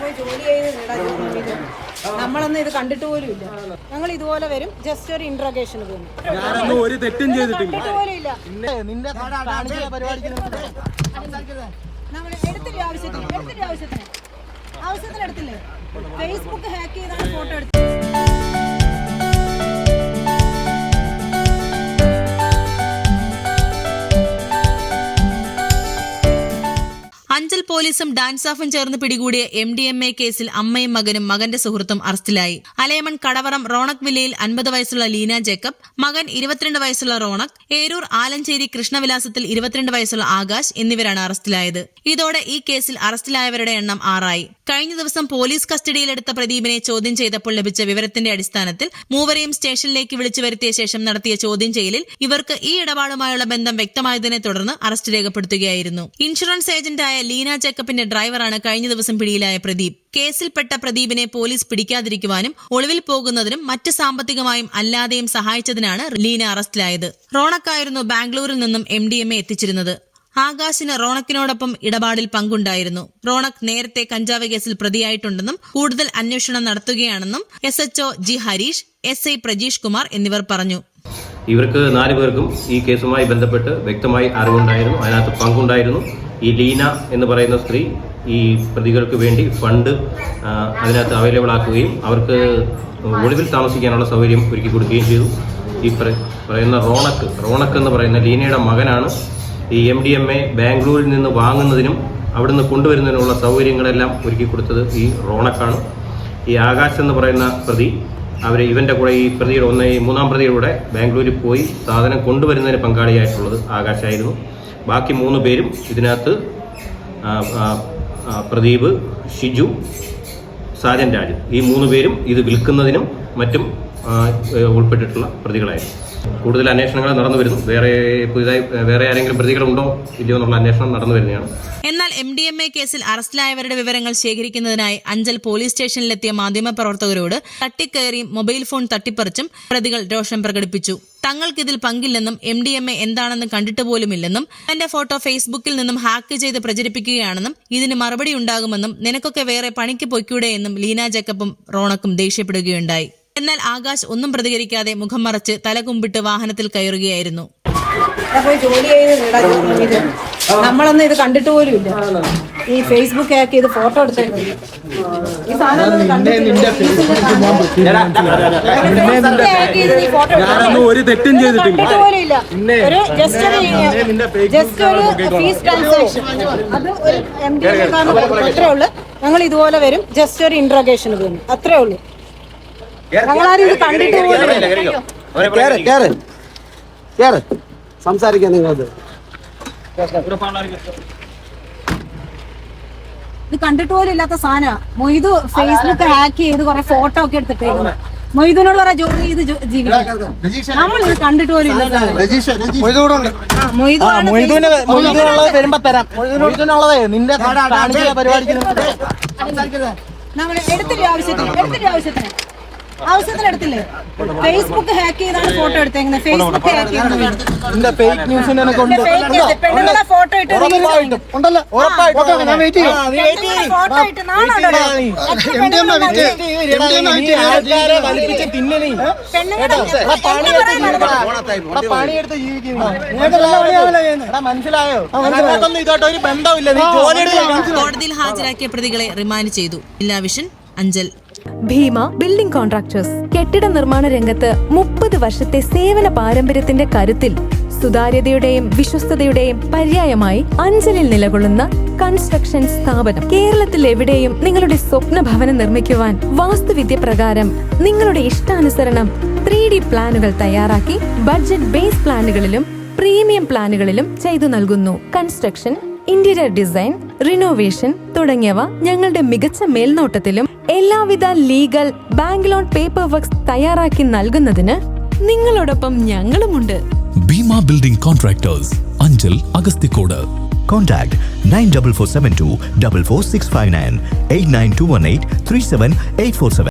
പോയി ജോലി ചെയ്ത് നമ്മളൊന്നും ഇത് കണ്ടിട്ട് പോലും ഇല്ല. ഞങ്ങൾ ഇതുപോലെ വരും, ജസ്റ്റ് ഒരു ഇന്ററോഗേഷന് പോകും. ഒരു തെറ്റും ചെയ്തിട്ടില്ല. നമ്മൾ എടുത്തില്ല, ആവശ്യത്തിന് എടുത്തില്ലേ? ഫേസ്ബുക്ക് ഹാക്ക് ചെയ്താണ് ഫോട്ടോ എടുത്തത്. അഞ്ചൽ പോലീസും ഡാൻസ് ഓഫും ചേർന്ന് പിടികൂടിയ MDMA കേസിൽ അമ്മയും മകനും മകന്റെ സുഹൃത്തും അറസ്റ്റിലായി. അലയമൺ കടവറം റോണക് വില്ലയിൽ 50 വയസ്സുള്ള ലീന ജേക്കബ്, മകൻ 22 വയസ്സുള്ള റോണക്, ഏരൂർ ആലഞ്ചേരി കൃഷ്ണവിലാസത്തിൽ 22 വയസ്സുള്ള ആകാശ് എന്നിവരാണ് അറസ്റ്റിലായത്. ഇതോടെ ഈ കേസിൽ അറസ്റ്റിലായവരുടെ എണ്ണം 6 ആയി. കഴിഞ്ഞ ദിവസം പോലീസ് കസ്റ്റഡിയിലെടുത്ത പ്രദീപിനെ ചോദ്യം ചെയ്തപ്പോൾ ലഭിച്ച വിവരത്തിന്റെ അടിസ്ഥാനത്തിൽ മൂവരെയും സ്റ്റേഷനിലേക്ക് വിളിച്ചു വരുത്തിയ ശേഷം നടത്തിയ ചോദ്യം ചെയ്യലിൽ ഇവർക്ക് ഈ ഇടപാടുമായുള്ള ബന്ധം വ്യക്തമായതിനെ തുടർന്ന് അറസ്റ്റ് രേഖപ്പെടുത്തുകയായിരുന്നു. ഇൻഷുറൻസ് ഏജന്റായ ലീന ജേക്കബിന്റെ ഡ്രൈവറാണ് കഴിഞ്ഞ ദിവസം പിടിയിലായ പ്രദീപ്. കേസിൽപ്പെട്ട പ്രദീപിനെ പോലീസ് പിടിക്കാതിരിക്കുവാനും ഒളിവിൽ പോകുന്നതിനും മറ്റ് സാമ്പത്തികമായും അല്ലാതെയും സഹായിച്ചതിനാണ് ലീന അറസ്റ്റിലായത്. റോണക്കായിരുന്നു ബാംഗ്ലൂരിൽ നിന്നും MDMA എത്തിച്ചിരുന്നത്. ആകാശിന് റോണക്കിനോടൊപ്പം ഇടപാടിൽ പങ്കുണ്ടായിരുന്നു. റോണക് നേരത്തെ കഞ്ചാവ് കേസിൽ പ്രതിയായിട്ടുണ്ടെന്നും കൂടുതൽ അന്വേഷണം നടത്തുകയാണെന്നും SHO G Harish, SI Prajeesh Kumar എന്നിവർ പറഞ്ഞു. ഇവർക്ക് 4 പേർക്കും ഈ കേസുമായി ബന്ധപ്പെട്ട് വ്യക്തമായി അറിവുണ്ടായിരുന്നു, അതിനകത്ത് പങ്കുണ്ടായിരുന്നു. ഈ ലീന എന്ന് പറയുന്ന സ്ത്രീ ഈ പ്രതികൾക്ക് വേണ്ടി ഫണ്ട് അതിനകത്ത് അവൈലബിൾ ആക്കുകയും അവർക്ക് ഒളിവിൽ താമസിക്കാനുള്ള സൗകര്യം ഒരുക്കി കൊടുക്കുകയും ചെയ്തു. ഈ പറയുന്ന റോണക്ക് എന്ന് പറയുന്ന ലീനയുടെ മകനാണ് ഈ MDMA ബാംഗ്ലൂരിൽ നിന്ന് വാങ്ങുന്നതിനും അവിടുന്ന് കൊണ്ടുവരുന്നതിനുള്ള സൗകര്യങ്ങളെല്ലാം ഒരുക്കി കൊടുത്തത് ഈ റോണക്കാണ്. ഈ ആകാശ് എന്ന് പറയുന്ന പ്രതി ഇവൻ്റെ കൂടെ ഈ പ്രതിയുടെ മൂന്നാം പ്രതിയുടെ ബാംഗ്ലൂരിൽ പോയി സാധനം കൊണ്ടുവരുന്നതിന് പങ്കാളിയായിട്ടുള്ളത് ആകാശായിരുന്നു. ബാക്കി 3 പേരും ഇതിനകത്ത് പ്രദീപ്, ഷിജു, സാജൻ രാജു, ഈ 3 പേരും ഇത് വിൽക്കുന്നതിനും മറ്റും ഉൾപ്പെട്ടിട്ടുള്ള പ്രതികളായിരുന്നു. കൂടുതൽ അന്വേഷണങ്ങൾ നടന്നു വരുന്നു. പുതിയതായി വേറെ ആരെങ്കിലും പ്രതികളുണ്ടോ ഇല്ലയോ എന്നുള്ള അന്വേഷണം നടന്നു വരുന്നതാണ്. എന്നാൽ MDMA കേസിൽ അറസ്റ്റിലായവരുടെ വിവരങ്ങൾ ശേഖരിക്കുന്നതിനായി അഞ്ചൽ പോലീസ് സ്റ്റേഷനിലെത്തിയ മാധ്യമപ്രവർത്തകരോട് തട്ടിക്കയറിയും മൊബൈൽ ഫോൺ തട്ടിപ്പറിച്ചും പ്രതികൾ രോഷം പ്രകടിപ്പിച്ചു. തങ്ങൾക്കിതിൽ പങ്കില്ലെന്നും MDMA എന്താണെന്ന് കണ്ടിട്ട് പോലുമില്ലെന്നും തന്റെ ഫോട്ടോ ഫേസ്ബുക്കിൽ നിന്നും ഹാക്ക് ചെയ്ത് പ്രചരിപ്പിക്കുകയാണെന്നും ഇതിന് മറുപടി ഉണ്ടാകുമെന്നും നിനക്കൊക്കെ വേറെ പണിക്ക് പൊയ്ക്കൂടെ എന്നും ലീന ജേക്കബും റോണക്കും ദേഷ്യപ്പെടുകയുണ്ടായി. എന്നാൽ ആകാശ് ഒന്നും പ്രതികരിക്കാതെ മുഖം മറച്ച് തലകുമ്പിട്ട് വാഹനത്തിൽ കയറുകയായിരുന്നു. പോയി ജോലി ചെയ്ത് നമ്മളൊന്നും ഇത് കണ്ടിട്ട് പോലും ഇല്ല. ഈ ഫേസ്ബുക്ക് ഹാക്ക് ചെയ്ത് ഫോട്ടോ എടുത്തേക്കും. ഈ സാധനം ഒരു തെറ്റും ചെയ്തിട്ടില്ല. ഒരു ജസ്റ്റ് ഒരു ഫീസ് ട്രാൻസാക്ഷൻ, അത് ഒരു MDMA അത്രേ ഉള്ളു. ഞങ്ങൾ ഇതുപോലെ വരും, ജസ്റ്റ് ഒരു ഇന്ററോഗേഷന് പോകും, അത്രേ ഉള്ളൂ. ഞങ്ങളാരും ഇത് കണ്ടിട്ട് സംസാരിക്കാൻ നിങ്ങളത് ഇത് കണ്ടിട്ട് പോലും ഇല്ലാത്ത സാധനമാണ്. മൊയ്തു ഫേസ്ബുക്ക് ഹാക്ക് ചെയ്ത് കുറെ ഫോട്ടോ ഒക്കെ എടുത്തിട്ടേക്കുന്നു. മൊയ്തുനോട് പറയാ ജോലി ചെയ്ത് ജീവിക്കണം. നമ്മളിത് കണ്ടിട്ട് പോലും ഇല്ല. വരുമ്പോ തരാം. നമ്മൾ എടുത്തില്ല, ആവശ്യത്തിന് എടുത്തില്ലേ? ഫേസ്ബുക്ക് ഹാക്ക് ചെയ്താണ് ഫോട്ടോ എടുത്തേക്കുന്നത്. ഫേസ്ബുക്ക് ഹാക്ക് പെണ്ണുങ്ങളെ ഫോട്ടോ ഇട്ട് കോടതിയിൽ ഹാജരാക്കിയ പ്രതികളെ റിമാൻഡ് ചെയ്തു. ജില്ലാ vision, Anchal. Bheema building contractors കെട്ടിട നിർമ്മാണ രംഗത്ത് 30 വർഷത്തെ സേവന പാരമ്പര്യത്തിന്റെ കരുത്തിൽ സുതാര്യതയുടെയും വിശ്വസ്തയുടെയും പര്യായമായി അഞ്ചലിൽ നിലകൊള്ളുന്ന കൺസ്ട്രക്ഷൻ സ്ഥാപനം. കേരളത്തിൽ എവിടെയും നിങ്ങളുടെ സ്വപ്ന ഭവനം നിർമ്മിക്കുവാൻ വാസ്തുവിദ്യ പ്രകാരം നിങ്ങളുടെ ഇഷ്ടാനുസരണം 3D പ്ലാനുകൾ തയ്യാറാക്കി ബഡ്ജറ്റ് ബേസ് പ്ലാനുകളിലും പ്രീമിയം പ്ലാനുകളിലും ചെയ്തു നൽകുന്നു. കൺസ്ട്രക്ഷൻ, ഇന്റീരിയർ ഡിസൈൻ, റിനോവേഷൻ തുടങ്ങിയവ ഞങ്ങളുടെ മികച്ച മേൽനോട്ടത്തിലും എല്ലാവിധ legal bank loan paper works തയ്യാറാക്കി നൽകുന്നതിന് നിങ്ങളോടൊപ്പം ഞങ്ങളുമുണ്ട്. Bheema building contractors, Anchal, Agasthikode. Contact 94472 44659 89218 37847.